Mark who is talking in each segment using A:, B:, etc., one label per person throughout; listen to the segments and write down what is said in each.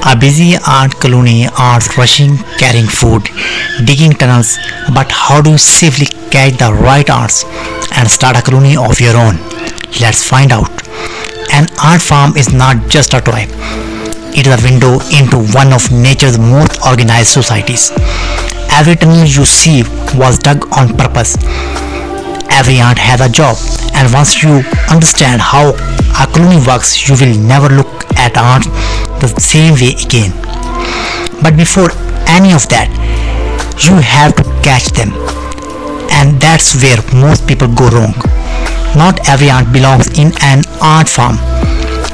A: A busy ant colony ants rushing, carrying food, digging tunnels. But how do you safely catch the right ants and start a colony of your own? Let's find out. An ant farm is not just a toy. It is a window into one of nature's most organized societies. Every tunnel you see was dug on purpose. Every ant has a job, and once you understand how a colony works, you will never look at ants the same way again. But before any of that, you have to catch them, and that's where most people go wrong. Not every ant belongs in an ant farm.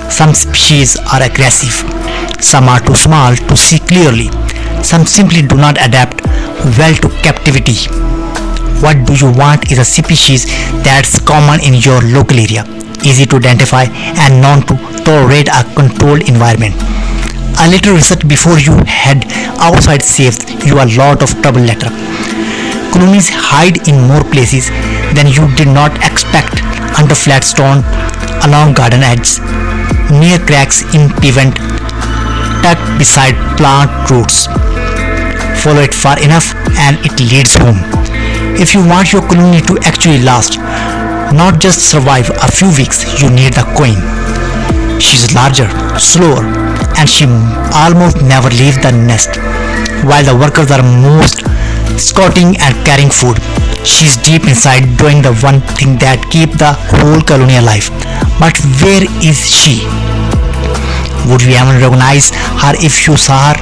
A: Some species are aggressive, some are too small to see clearly, some simply do not adapt well to captivity. What do you want is a species that's common in your local area, easy to identify and known to tolerate a controlled environment. A little research before you head outside saves you a lot of trouble later. Colonies hide in more places than you did not expect, under flat stone, along garden edges, near cracks in pavement, tucked beside plant roots. Follow it far enough and it leads home. If you want your colony to actually last, not just survive a few weeks, you need the queen. She's larger, slower, and she almost never leaves the nest. While the workers are most squatting and carrying food, she's deep inside doing the one thing that keeps the whole colony alive. But where is she? Would you even recognize her if you saw her?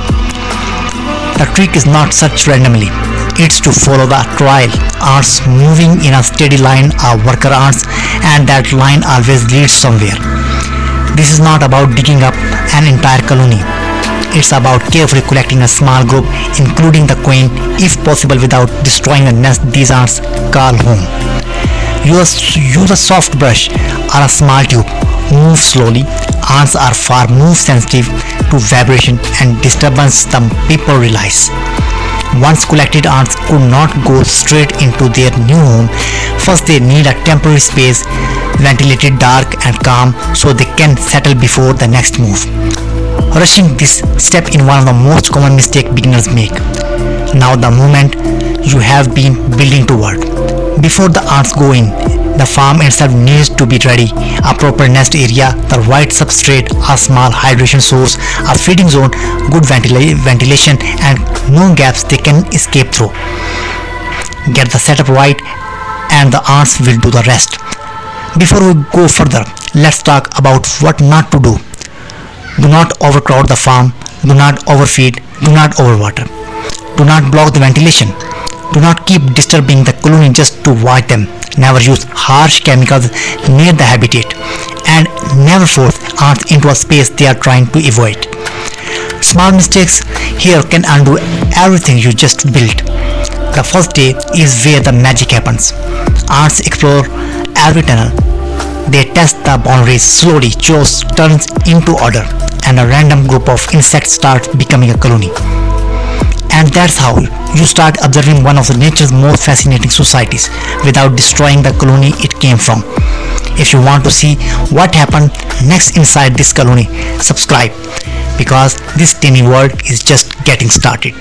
A: The trick is not such randomly. It's to follow the trail. Ants moving in a steady line are worker ants, and that line always leads somewhere. This is not about digging up an entire colony. It's about carefully collecting a small group, including the queen, if possible without destroying the nest these ants call home. Use a soft brush or a small tube. Move slowly. Ants are far more sensitive to vibration and disturbance than people realize. Once collected, ants could not go straight into their new home. First, they need a temporary space, ventilated, dark and calm, so they can settle before the next move. Rushing this step is one of the most common mistakes beginners make. Now the moment you have been building toward. Before the ants go in, the farm itself needs to be ready. A proper nest area, the right substrate, a small hydration source, a feeding zone, good ventilation and no gaps they can escape through. Get the setup right and the ants will do the rest. Before we go further, let's talk about what not to do. Do not overcrowd the farm, do not overfeed, do not overwater. Do not block the ventilation. Do not keep disturbing the colony just to watch them. Never use harsh chemicals near the habitat, and never force ants into a space they are trying to avoid. Small mistakes here can undo everything you just built. The first day is where the magic happens. Ants explore every tunnel. They test the boundaries slowly. Chaos turns into order, and a random group of insects starts becoming a colony. And that's how you start observing one of the nature's most fascinating societies without destroying the colony it came from. If you want to see what happened next inside this colony, subscribe, because this tiny world is just getting started.